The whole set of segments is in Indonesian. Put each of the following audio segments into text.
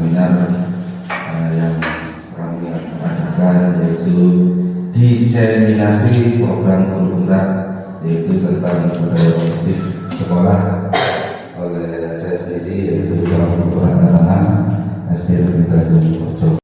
seminar yang kami adakan, yaitu diseminasi program guru gerak, yaitu tentang budaya positif sekolah oleh saya sendiri, yaitu dalam Kelurahan Anak SDN Tanjung Mojo.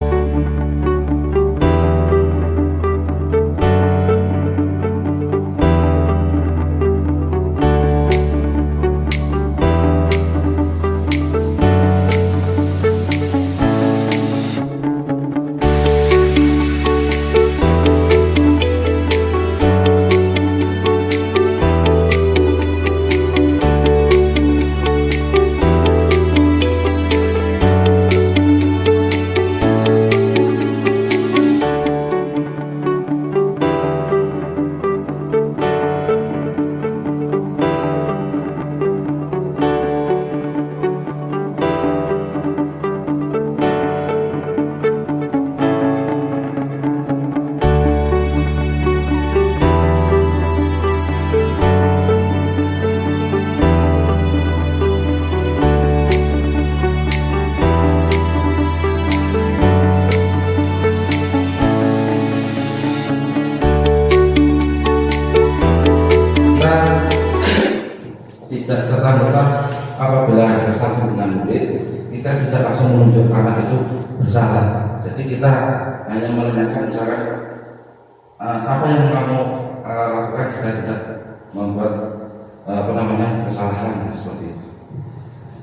Tidak serta-merta apabila ada kesalahan dengan murid, kita tidak langsung menunjuk anak itu bersalah. Jadi kita hanya menanyakan misalkan apa yang kamu lakukan jika tidak membuat kesalahan seperti itu.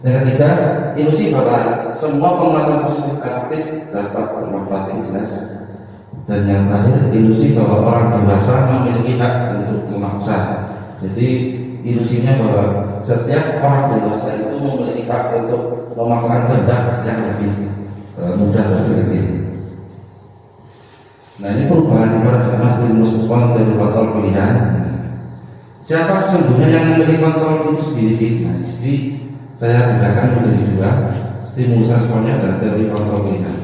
Yang ketiga, ilusi bahwa semua penguatan positif aktif dapat bermanfaat yang jelas. Dan yang terakhir, ilusi bahwa orang dewasa memiliki hak untuk memaksa. Jadi ilusinya bahwa setiap orang dewasa itu memiliki hak untuk memaksakan kehendak yang lebih mudah dan lebih kecil. Nah, ini perubahan paradigma stimulus respon dari kontrol pilihan. Siapa sesungguhnya yang memiliki kontrol itu sendiri sih? Nah, jadi saya bedakan menjadi dua, stimulus responnya dan teori kontrol pilihan.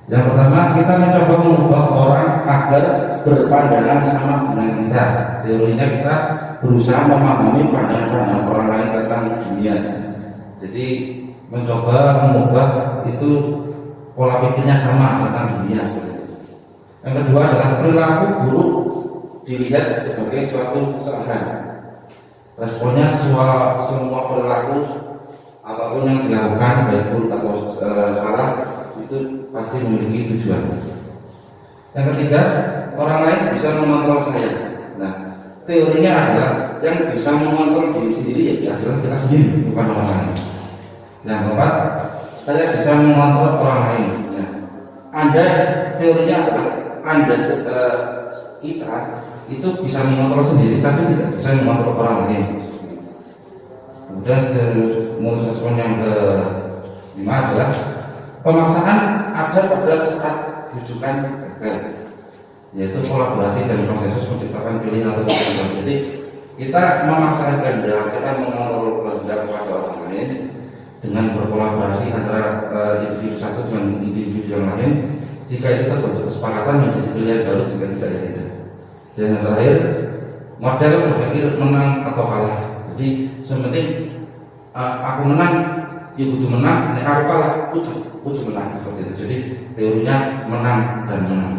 Yang pertama, kita mencoba mengubah orang agar berpandangan sama dengan kita. Teorinya kita berusaha memahami pandangan orang lain tentang dunia. Jadi mencoba mengubah itu pola pikirnya sama tentang dunia. Yang kedua adalah perilaku buruk dilihat sebagai suatu kesalahan. Responnya semua perilaku apapun yang dilakukan baik buruk atau salah itu pasti memiliki tujuan. Yang ketiga, orang lain bisa mengontrol saya. Nah, teorinya adalah yang bisa mengontrol diri sendiri ya adalah kita sendiri, bukan orang lain. Yang keempat, saya bisa mengontrol orang lain. Nah, Anda teorinya adalah Anda kita itu bisa mengontrol sendiri, tapi tidak bisa mengontrol orang lain. Kemudian stimulus respon yang kelima adalah pemaksaan ada pada saat rujukan gagal, yaitu kolaborasi dan konsensus menciptakan pilihan atau tujuan. Jadi kita memaksakan kehendak, kita mengontrol kehendak kepada orang lain dengan berkolaborasi antara individu satu dengan individu yang lain. Jika itu terbentuk kesepakatan menjadi pilihan baru, jika tidak ya tidak. Dan yang terakhir, model berpikir menang atau kalah. Jadi sepenting aku menang, ya kudu menang, nek aku kalah, kudu menang seperti itu. Jadi teorinya menang dan menang.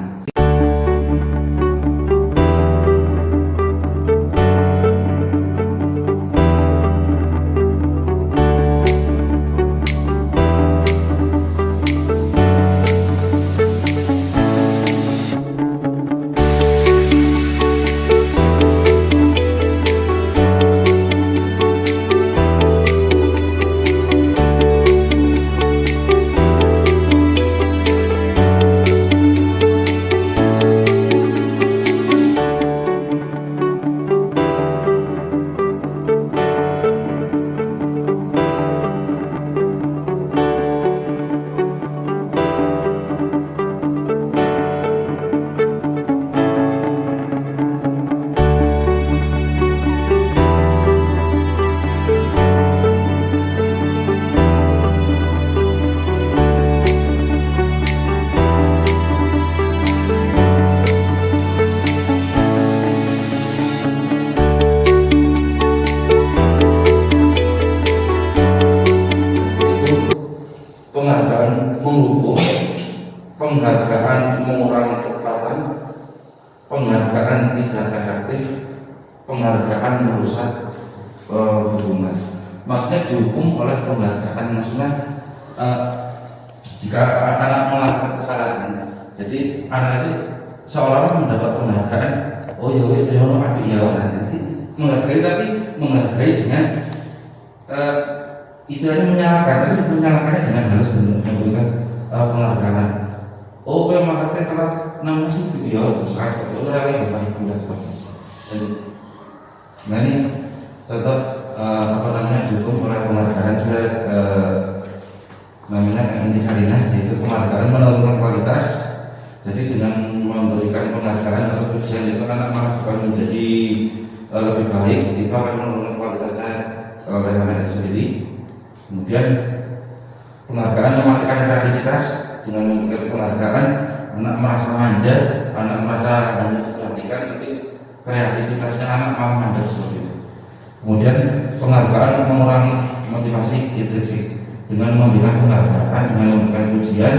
penghargaan mengurangi kecepatan, penghargaan tidak efektif, penghargaan merusak hubungan. Maksudnya dihukum oleh penghargaan, maksudnya jika anak melakukan kesalahan, jadi anak itu seolah-olah mendapat penghargaan. Oh ya wis ono adik ya orang menghargai, tapi menghargai dengan istilahnya menyalahkan, tapi menyalahkannya dengan halus dan memberikan penghargaan. Oh kayak makanya telat nama sih itu ya besar seperti orang yang bapak ibu dan sebagainya. Nah ini tetap apa namanya dihukum oleh penghargaan. Saya namanya Andi Sarinah, yaitu penghargaan menurunkan kualitas. Jadi dengan memberikan penghargaan atau pujian itu anak malah bukan menjadi lebih baik, itu akan menurunkan kualitasnya oleh anak itu sendiri. Kemudian penghargaan mematikan kreativitas. Dengan memberikan penghargaan, anak merasa manja, anak merasa hanya diperhatikan, tapi kreativitasnya anak malah mandek seperti itu. Kemudian penghargaan mengurangi motivasi intrinsik. Dengan memberikan penghargaan, dengan memberikan pujian,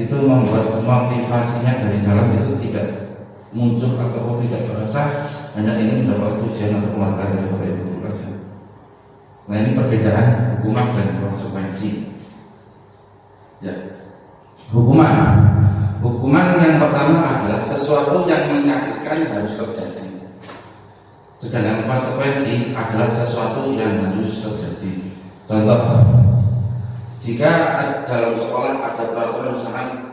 itu membuat motivasinya dari dalam itu tidak muncul atau tidak terasa, hanya ingin mendapat pujian atau penghargaan dari Bapak Ibu saja. Nah ini perbedaan hukuman dan konsekuensi. Ya, hukuman yang pertama adalah sesuatu yang menyakitkan harus terjadi. Sedangkan konsekuensi adalah sesuatu yang harus terjadi. Contoh, jika dalam sekolah ada peraturan misalkan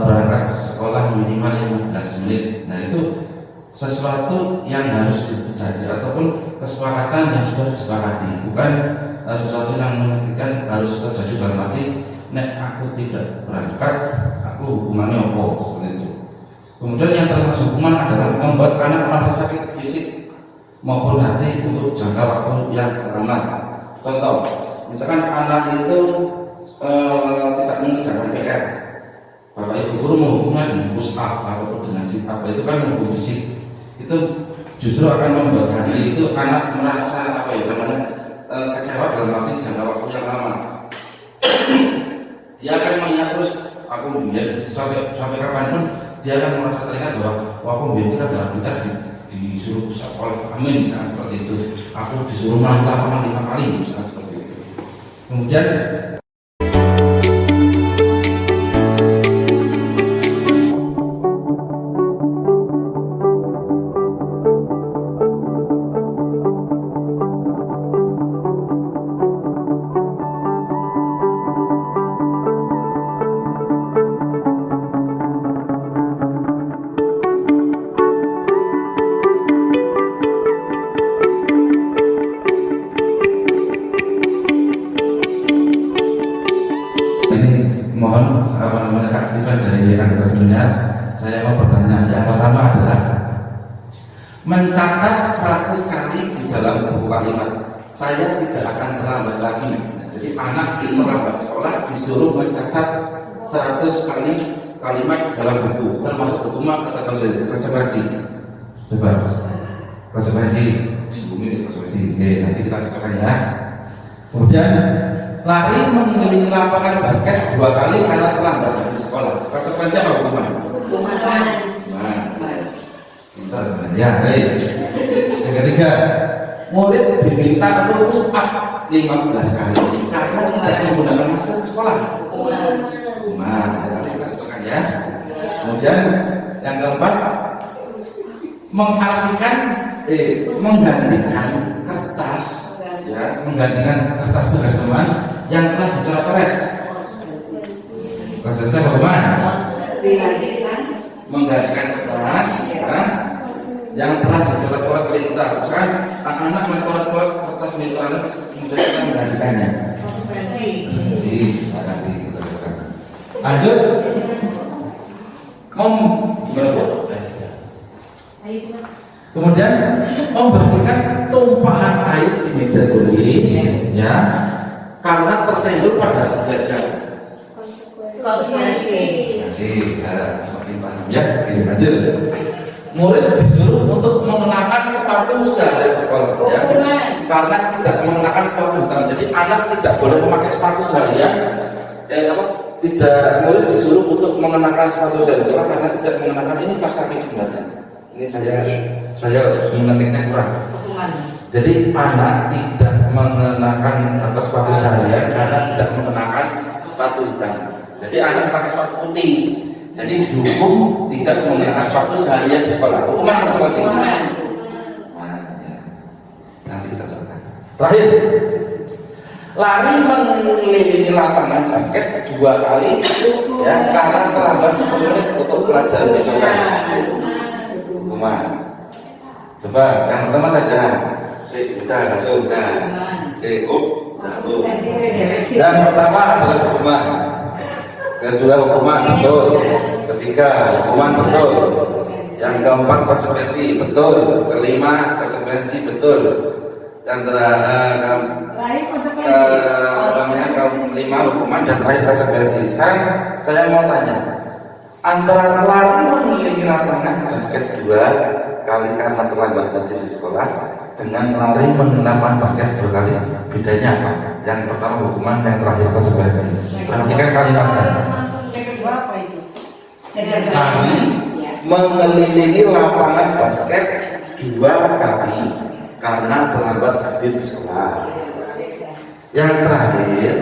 berangkat sekolah minimal 15 menit, nah itu sesuatu yang harus terjadi ataupun kesepakatan yang sudah disepakati, bukan sesuatu yang menyakitkan harus terjadi dalam arti nek aku tidak berangkat aku hukumannya apa seperti itu. Kemudian yang termasuk hukuman adalah membuat anak merasa sakit fisik maupun hati untuk jangka waktu yang lama. Contoh, misalkan anak itu tidak mengerjakan PR, bapak ibu guru menghukumnya dengan push up ataupun dengan sit up, itu kan menghukum fisik. Itu justru akan membuat hati itu anak merasa apa ya namanya kecewa dalam arti jangka waktu yang lama. Dia akan mengingat terus, aku biar sampai kapanpun dia akan merasa teringat bahwa aku biar kita benar-benar disuruh sekolah amin misalnya seperti itu, aku disuruh main lapangan 5 kali misalnya seperti itu. Kemudian mohon apa namanya keaktifan dari yang tersebutnya. Saya mau bertanya, yang pertama adalah mencatat 100 kali di dalam buku kalimat saya tidak akan terlambat lagi. Jadi anak di terlambat sekolah disuruh mencatat 100 kali kalimat dalam buku, termasuk hukuman atau konsekuensi. Coba konsekuensi, ini konsekuensi. Oke, nanti kita cocokkan ya. Kemudian lari mengelilingi lapangan basket 2 kali karena terlambat dari sekolah. Konsekuensi apa hukuman? Hukuman. Pintar sebenarnya. Ya, baik. Yang ketiga, murid diminta untuk push up 15 kali karena tidak menggunakan masker ke sekolah. Hukuman. Nanti kita cocokkan ya. Kemudian yang keempat, menggantikan kertas, ya, menggantikan kertas tugas teman yang telah dicoret-coret. Konsekuensi bagaimana? Menggantikan kertas, ya, yang telah dicoret-coret oleh kita. Misalkan anak-anak mencoret-coret kertas milik orang, kemudian kita menggantikannya. Konsekuensi, nanti kita coba. Lanjut, kemudian membersihkan tumpahan air di meja tulis, ya, karena tersenggol pada saat belajar. Konsekuensi. Semakin paham ya. Oke, lanjut. Murid disuruh untuk mengenakan sepatu seharian sekolah, ya, karena tidak mengenakan sepatu hitam. Jadi anak tidak boleh memakai sepatu seharian, tidak murid disuruh untuk mengenakan sepatu sekolah karena tidak mengenakan ini pas kaki sebenarnya. Ini saya mengetiknya kurang. Jadi anak tidak mengenakan sepatu seharian karena tidak mengenakan sepatu hitam. Jadi anak pakai sepatu putih. Jadi dihukum tidak mengenakan sepatu seharian di sekolah. Hukuman masing-masing. Nah, ya. Nanti kita coba. Terakhir, lari mengelilingi lapangan basket 2 kali ya karena terlambat 10 menit untuk pelajaran besokan. Hukuman. Coba yang pertama saja. Udah langsung udah. Yang pertama adalah hukuman. Kedua hukuman betul. Ketiga hukuman betul. Yang keempat konsekuensi betul. Kelima konsekuensi betul. Yang kelima hukuman dan terakhir konsekuensi. Sekarang saya mau tanya, antara lari mengelilingi lapangan basket 2 kali karena terlambat tadi di sekolah dengan lari mengenakan basket 2 kali, bedanya apa? Yang pertama hukuman, yang terakhir konsekuensi. Perhatikan kalimatnya. Yang kedua apa itu? Lari mengelilingi lapangan basket 2 kali karena terlambat hadir di sekolah. Yang terakhir,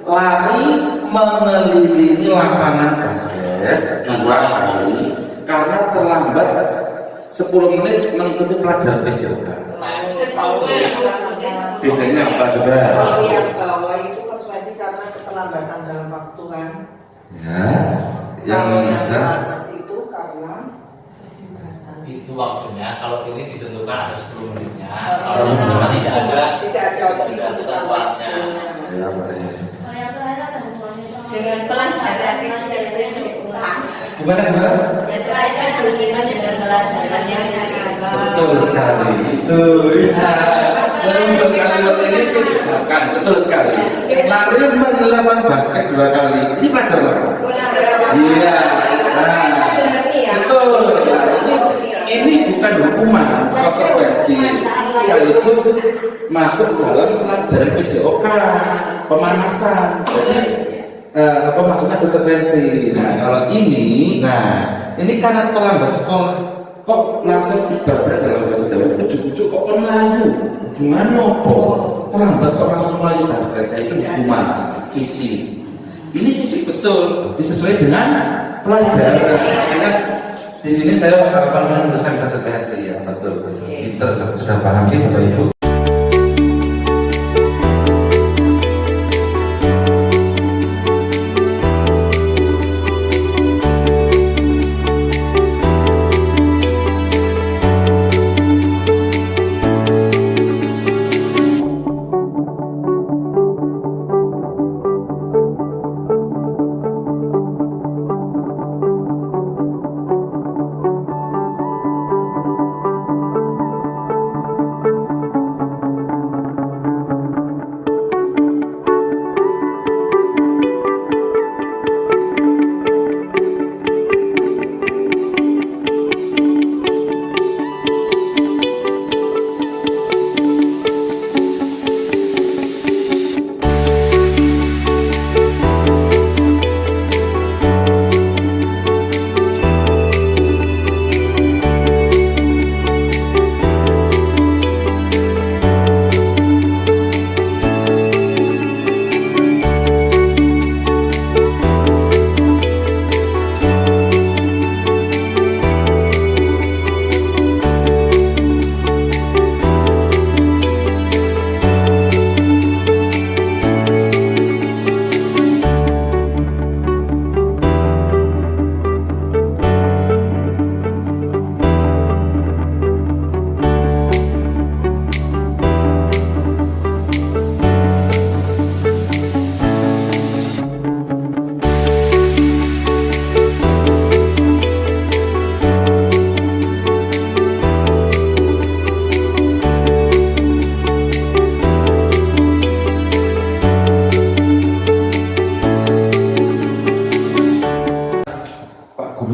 lari mengelilingi lapangan basket 2 kali karena terlambat 10 menit mengikuti pelajaran PJOK. Bedanya apa juga? Kalau yang bawah itu konsekuensi karena keterlambatan dalam waktu kan. Ya, yang atas itu karena itu waktunya. Kalau ini ditentukan ada 10 menitnya. Oh, Kalau iya. tidak ada ditentukan waktunya. Ya, boleh. Dengan pelajaran Gimana? yang terakhir kan hubungan dengan pelajarannya. Betul sekali. Itu. Saya membuat kalimat ini bukan betul sekali. Lari mengelapan basket 2 kali. Ini pelajaran apa? Iya. Nah, betul. Ini bukan hukuman, konsekuensi sekaligus masuk dalam pelajaran PJOK, pemanasan. Jadi apa maksudnya konsekuensi? Nah, kalau ini karena terlambat sekolah, kok langsung dibabat dalam bahasa Jawa, ujuk-ujuk kok Melayu, gimana kok terlambat kok langsung Melayu basket? Itu hukuman fisik. Ini fisik betul, disesuaikan dengan pelajaran. Di sini saya akan menuliskan konsekuensi yang betul. Kita sudah paham Bapak Ibu.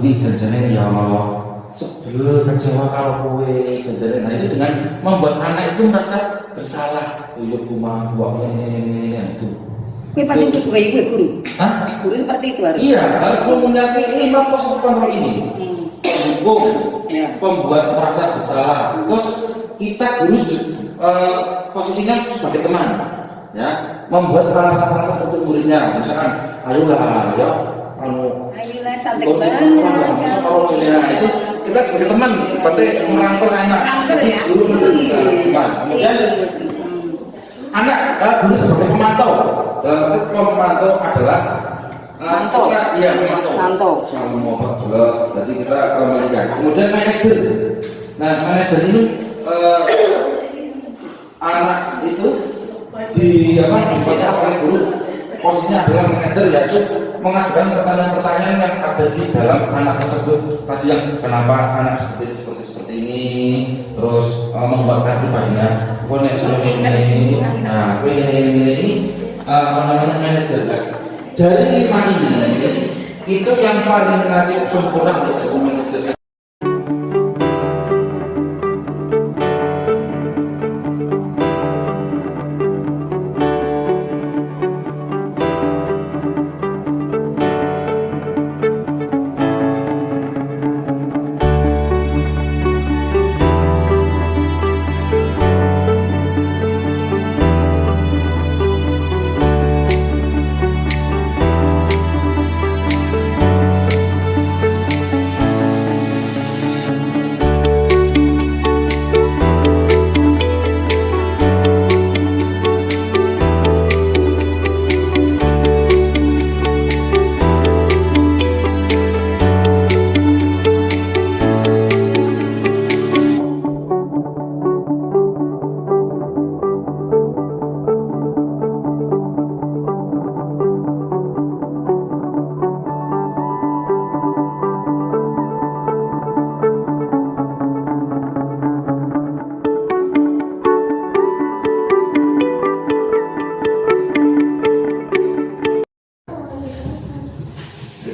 Ini jajanan ya Allah sebel kecewa kalau kue jajanan. Nah itu dengan membuat anak itu merasa bersalah. Ya rumah buahnya ini itu. Kue pasti itu juga ibu guru. Hah? Guru seperti itu harus. Iya, harus memiliki 5 posisi kontrol ini. Hukum, Ya. pembuat merasa bersalah. Terus kita guru posisinya sebagai teman, ya, membuat perasaan untuk muridnya. Misalkan, ayolah, ya, Ayolah cantik kalau banget. ya, itu kita sebagai teman, berarti merangkul anak. Merangkul ya. Guru menerima. Kemudian anak guru sebagai pemantau. Dalam arti pemantau adalah Mantau. Iya, pemantau. Mantau. Sama mau jadi kita melihat. Kemudian manajer. Nah, manajer ini anak itu dibuat oleh guru. Posisinya adalah manajer, yaitu mengajukan pertanyaan-pertanyaan yang ada di dalam anak tersebut. Tadi yang kenapa anak seperti ini, terus membuat pribadinya. Pokoknya seperti ini. Nah, ini apa namanya manajer. Dari 5 ini itu yang paling nanti sempurna untuk jadi manajer.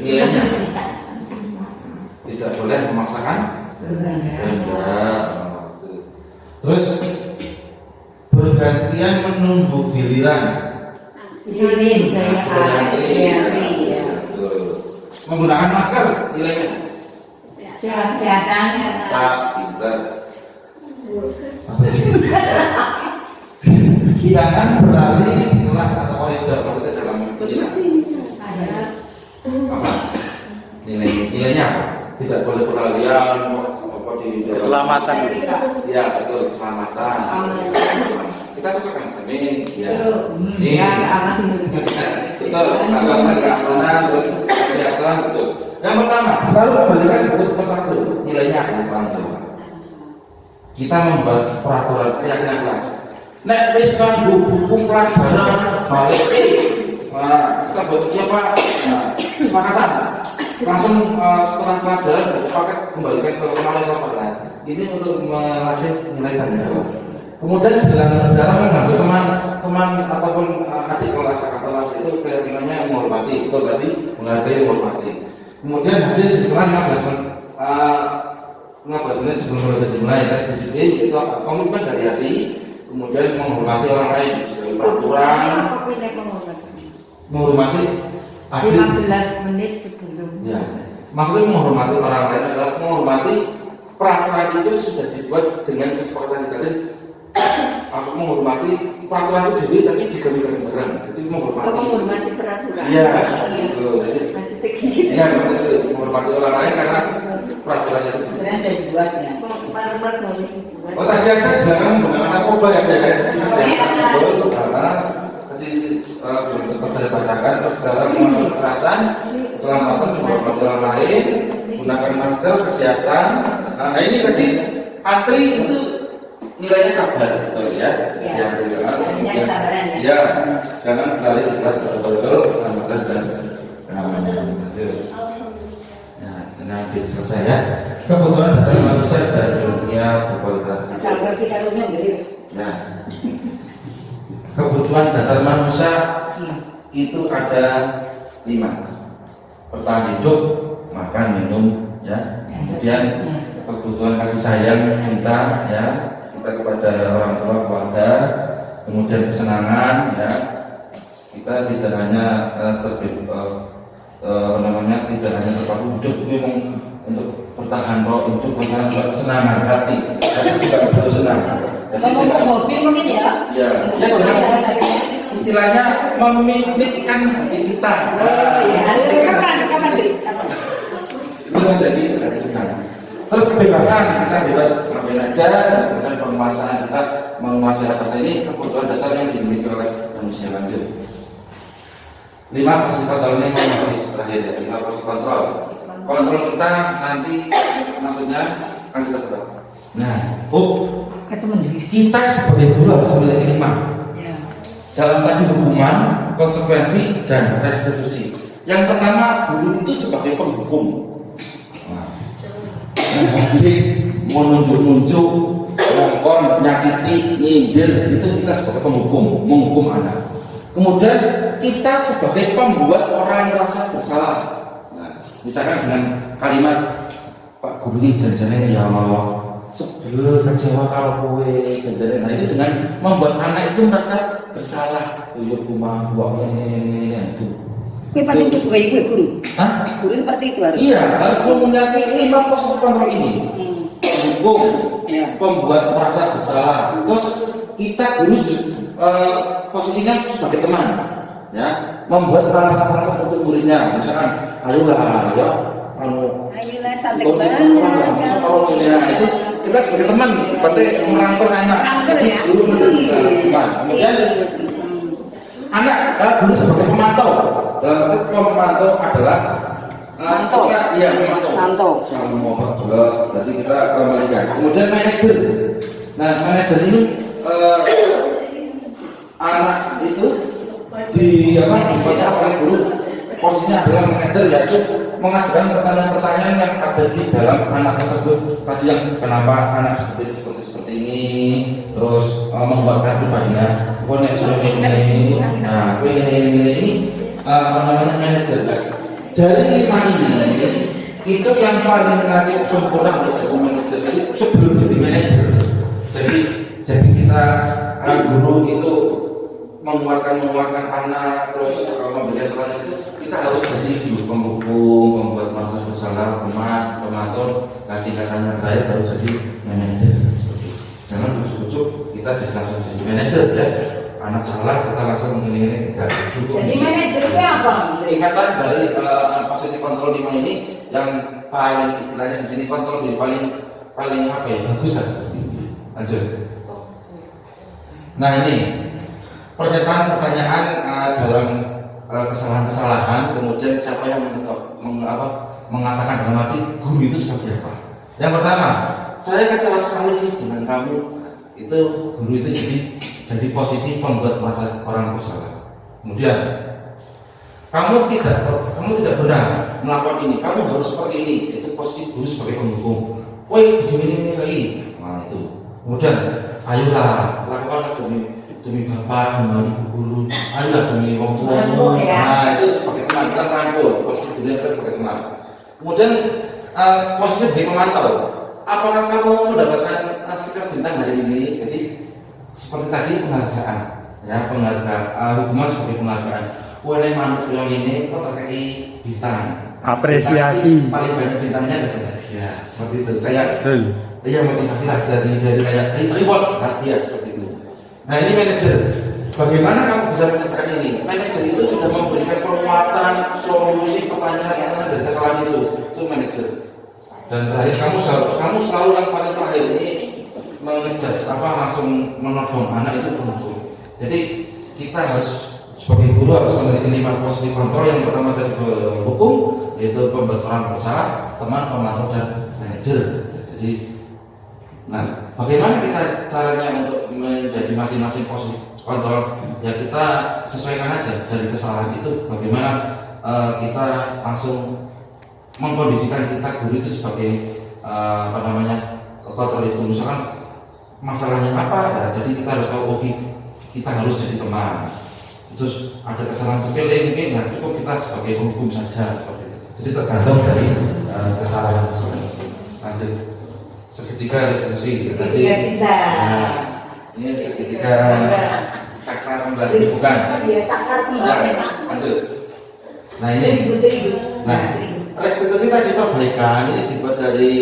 Nilainya tidak boleh memaksakan kehendak. Terus bergantian menunggu giliran. Di sini Berganti. ya. Menggunakan masker nilainya. Kesehatan. Tak pintar. Jangan berlari di kelas atau koridor, maksudnya dalam penilaian. Apa? Nilainya apa? Tidak boleh berlarian apa di dalam Keselamatan. Ya betul, keselamatan. Kita cocokkan sini ya. Ya, aman. Betul, keamanan terus kesehatan betul. Yang pertama, selalu kembalikan bentuk tertentu. Nilainya akan tertentu. Kita membuat peraturan keyakinan kelas. Nek wis kanggo buku pelajaran balik nah, kita buat siapa? Nah, kesepakatan. Langsung setelah pelajaran paket kembalikan ke kemarin lain. Ini untuk melatih nilai dan jawab. Kemudian dalam mengambil teman ataupun adik kelas kakak kelas itu keyakinannya menghormati, betul tadi menghargai menghormati. Kemudian hadir di sekolah 15 menit sebelum belajar dimulai. Disiplin itu apa? Komitmen dari hati. Kemudian menghormati orang lain, sebagai peraturan, menghormati adil. 15 menit sebelum. Ya, maksudnya menghormati orang lain adalah menghormati peraturan itu sudah dibuat dengan kesepakatan tadi. Aku menghormati peraturan itu diri tapi juga bareng-bareng. Jadi menghormati peraturan. Iya, gitu. Jadi Maksudnya gitu. ya, menghormati orang lain karena peraturannya itu. Sebenarnya saya dibuat ya. Oh tadi ada jangan menggunakan narkoba ya kayak karena tadi belum sempat saya bacakan terus dalam kekerasan keselamatan menghormati orang lain gunakan masker kesehatan. Nah ini tadi antri itu nilainya sabar betul ya. Ya. Kesabaran ya. Ya jangan berlari di kelas betul keselamatan dan keamanan. Nah ini hampir selesai ya. Kebutuhan dasar manusia dan dunia berkualitas. Asal ngerti karunya beli. Ya. Kebutuhan dasar manusia itu ada 5. Bertahan hidup, makan, minum, ya. Kemudian kebutuhan kasih sayang cinta, ya, kita kepada orang tua, keluarga. Kemudian kesenangan, ya. kita tidak hanya tidak hanya terpaku hidup, tapi memang untuk bertahan roh hidup, bertahan senang hati, tapi juga betul senang. Jadi Ngomong hobi mungkin ya. ya dengan istilahnya memikirkan hati kita. Kapan? Itu menjadi senang. Terus kebebasan, kita bebas ngapain aja, dan kemudian penguasaan kita menguasai atas ini kebutuhan dasar yang dimiliki oleh manusia. Lanjut. 5 posisi kontrol ini menjadi terakhir ya. 5 posisi kontrol. Kontrol kita nanti maksudnya kan kita sudah. Nah, kita sebagai guru harus memiliki 5 Ya. dalam tadi hukuman, konsekuensi, dan restitusi. Yang pertama, guru itu sebagai penghukum. Menunjuk-nunjuk, ngongkon, nyakiti, nyindir, itu kita sebagai penghukum, menghukum anak. Kemudian kita sebagai pembuat orang merasa bersalah. Nah, misalkan dengan kalimat Pak Guru ini janjane ya Allah, sebel kecewa kalau kowe janjane. Nah, itu dengan membuat anak itu merasa bersalah. Yo rumah buang ini itu. Kue pasti itu juga ibu guru. Hah? Guru seperti itu harus. Iya, harus memiliki 5 posisi kontrol ini. Hukum, Ya. pembuat merasa bersalah. Terus kita guru posisinya sebagai teman, ya, membuat rasa untuk muridnya. Misalkan, ayolah, ya, Ayolah, cantik kalau banget. itu kita sebagai teman, berarti merangkul anak. Merangkul ya. Guru kemudian anak guru sebagai pemantau. Dalam arti pemantau adalah Pemantau. Iya, pemantau. Jadi kita kembalikan. Kemudian manajer. Nah, manajer ini anak itu dibaca oleh guru. Posisinya adalah manajer, yaitu mengajukan pertanyaan-pertanyaan yang ada di dalam anak tersebut. Tadi yang kenapa anak seperti ini, terus membuat kartu pribadinya. Ini, nah, ini namanya manajer. Dari 5 ini, itu yang paling nanti sempurna untuk jadi manajer. Jadi sebelum jadi manajer, jadi kita guru itu menguatkan anak, terus memberikan pertanyaan itu kita harus jadi guru penghukum, membuat merasa bersalah, pemantau, tingkatannya terakhir baru jadi manajer. Jangan ujuk-ujuk kita jadi langsung jadi manajer ya. Anak salah kita langsung ini tidak. Jadi manajer itu apa? Ingatan dari posisi kontrol 5 ini yang paling istilahnya di sini kontrol di paling apa ya, bagus lah seperti itu. Lanjut. Nah, ini pernyataan pertanyaan dalam kesalahan-kesalahan, kemudian siapa yang mengatakan dalam arti guru itu seperti apa. Yang pertama, saya kecewa sekali sih dengan kamu. Itu guru itu jadi posisi pembuat merasa orang bersalah. Kemudian kamu tidak benar melakukan ini, kamu harus seperti ini. Itu posisi guru sebagai penghukum. Woi, begini lagi. Nah, itu. Kemudian ayolah lakukan demi bapak, demi ibu guru, ayolah demi orang tua. Nah, itu sebagai teman, kita merangkul. Posisi guru kita sebagai teman. Kemudian posisi sebagai pemantau. Apakah kamu mendapatkan stiker bintang hari ini? Jadi seperti tadi penghargaan, ya, hukuman sebagai penghargaan. Oleh manut yang ini kok terkait bintang. Apresiasi. Bintang, paling banyak bintangnya dapat hadiah. Seperti itu. Kayak iya, motivasi lah dari kayak reward hadiah seperti itu. Nah, ini manajer. Bagaimana kamu bisa menyelesaikan ini? Manajer itu sudah memberikan penguatan, solusi pertanyaan dan kesalahan itu manajer. Dan terakhir kamu selalu yang paling terakhir ini mengejas langsung menodong anak itu penting. Jadi kita harus sebagai guru harus memiliki 5 posisi kontrol. Yang pertama dari hukum, yaitu pembuat orang bersalah, teman, pemantau, dan manajer. Jadi, nah, bagaimana kita caranya untuk menjadi masing-masing posisi kontrol? Ya kita sesuaikan aja dari kesalahan itu. Bagaimana kita langsung mengkondisikan kita guru itu sebagai kontrol itu. Misalkan masalahnya apa, nah, jadi kita harus tahu kita harus jadi teman. Terus ada kesalahan sepele mungkin, nah cukup kita sebagai penghukum saja seperti itu. Jadi tergantung dari kesalahan tersebut. Lanjut. Segitiga restitusi. Tadi. Segitiga cinta. Nah, ini segitiga cakar kembali bukan. Dia cakar Nah, lanjut. Nah ini, terigu. nah restitusi tadi perbaikan ini dibuat dari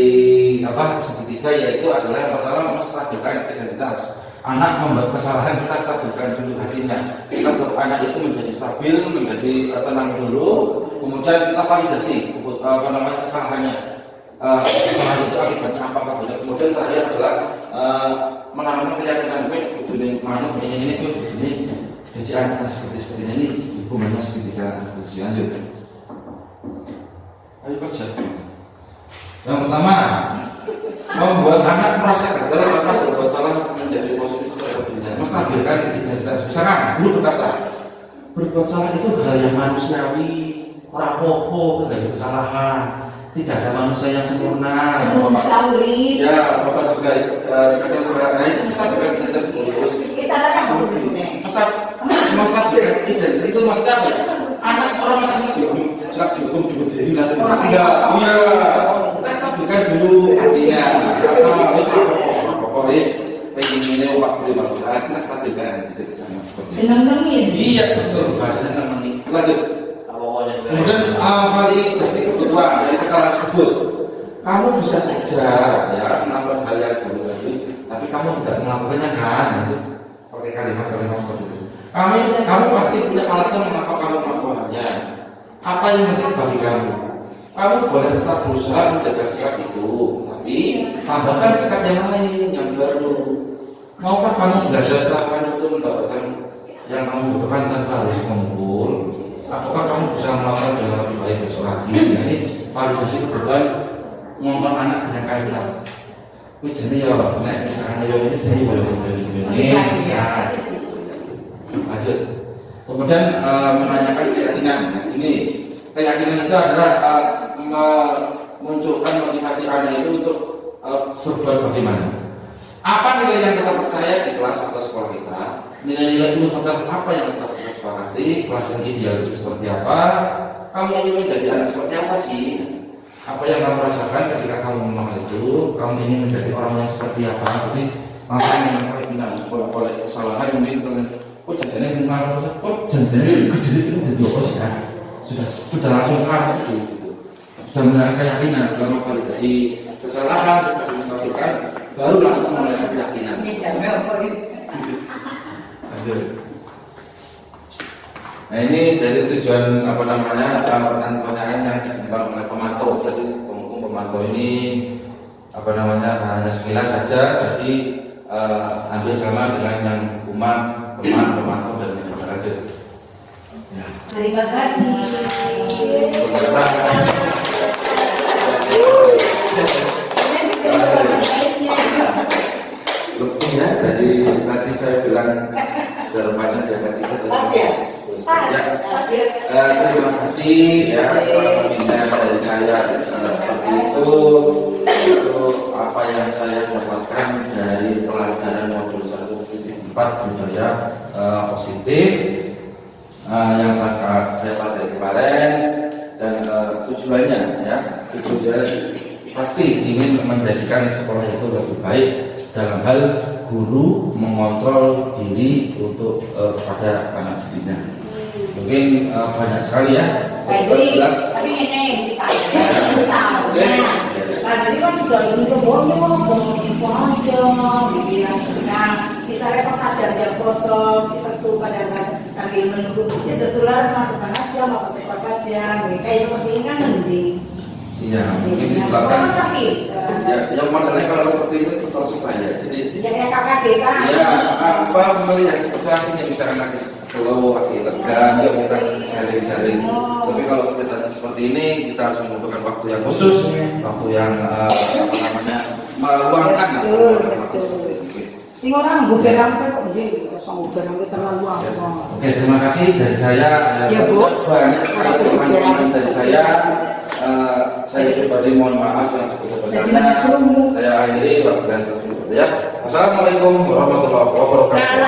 apa segitiga, yaitu adalah yang pertama menstabilkan identitas. Anak membuat kesalahan, kita stabilkan dulu hatinya. Kita anak itu menjadi stabil, menjadi tenang dulu. Kemudian kita validasi apa namanya kesalahannya. Kesalahan itu akibatnya apakah benar. Kemudian terakhir adalah menanamkan keyakinan ini manut ini. Jadi anak seperti ini hukumannya segitiga. Lanjut. Ayo kerja. Yang pertama, membuat anak merasa gagal maka berbuat salah menjadi positif terhadap dirinya, menstabilkan identitas. Misalkan guru berkata, berbuat salah itu hal yang manusiawi, orang popo, tidak ada kesalahan, tidak ada manusia yang sempurna. Sauri. Ya, bapak juga kadang sudah, nah itu menstabilkan identitas terus. Kita ada dulu nih. Menstabilkan identitas itu maksudnya apa ya? Anak orang sangat cukup diri enggak, iya. Kita stabilkan dulu artinya. Pokoknya pengen ini Pak Budi bagus. Kita stabilkan gitu sama seperti itu. Nenangin. Iya betul, bahasanya nenangin. Lanjut. Kemudian validasi kedua dari kesalahan tersebut. Kamu bisa saja ya melakukan hal yang buruk tadi, tapi kamu tidak melakukannya kan? Itu pakai kalimat-kalimat seperti itu. Kamu pasti punya alasan mengapa kamu melakukannya. Apa yang penting bagi kamu? Kamu boleh tetap berusaha menjaga sikap itu, tapi tambahkan sikap yang lain, yang baru. Maukah kamu belajar cara itu mendapatkan yang kamu butuhkan tanpa harus mengumpul? Apakah kamu bisa melakukan dengan lebih baik besok lagi? Ini validasi kebutuhan ngomong anak dengan kaya bilang, wih jadi ya, nek misalkan ya ini jadi boleh ini. Lanjut. Kemudian menanyakan keyakinan. Nah, ini keyakinan itu adalah memunculkan motivasi anak itu untuk berbuat bagaimana. Apa nilai yang kita percaya di kelas atau sekolah kita? Nilai-nilai universal apa yang kita sepakati? Kelas yang ideal itu seperti apa? Kamu ingin menjadi anak seperti apa sih? Apa yang kamu rasakan ketika kamu memahami itu? Kamu ingin menjadi orang yang seperti apa? Jadi langsung mengenai bilang oleh kesalahan mungkin kok jadinya mengaruh, kok jadinya gede itu jadi apa sih kan? Sudah langsung ke arah situ, sudah mengenai keyakinan. Selama validasi kesalahan kita disampaikan, baru langsung mengenai keyakinan. Ini jamnya apa ini? Lanjut. Nah ini dari tujuan apa namanya pertanyaan yang dikembangkan oleh pemantau. Jadi pemantau ini apa namanya hanya sekilas saja, jadi hampir sama dengan yang hukuman pemantau dan lanjut. Ya. Terima kasih. Lebih ya dari tadi saya bilang jawabannya di angka 3. Pas ya? Terima kasih ya pembina dari saya seperti itu apa yang saya dapatkan dari pelajaran modul 1.4 budaya positif yang saya pelajari kemarin, dan tujuannya pasti ingin menjadikan sekolah itu lebih baik dalam hal guru mengontrol diri untuk kepada anak didiknya. Mungkin banyak sekali ya. Jelas. Tapi ini misalnya, tadi kan sudah ngomong aja, gitu ya. Nah, misalnya pengajar yang kosong, di satu kadang-kadang sambil menunggu, ya tertular masukkan aja, mau ke sekolah aja, kayak seperti ini kan mending. Iya, mungkin diterapkan. Ya, yang masalahnya kalau seperti itu terus bahaya. Jadi ya kayak KKD kan. Ya, apa melihat situasinya bisa lagi slow, lagi tegang, yuk kita sharing-sharing. Tapi kalau kita seperti ini, kita harus membutuhkan waktu yang khusus, waktu yang apa namanya meluangkan. Ini orang bukan ramai kok jadi bukan ramai terlalu apa. Oke, terima kasih dari saya. Ya, Bu. Banyak sekali teman-teman dari saya. Saya pribadi mohon maaf yang sebesar-besarnya. Saya akhiri wabillahi taufiq. Ya, assalamualaikum warahmatullahi wabarakatuh.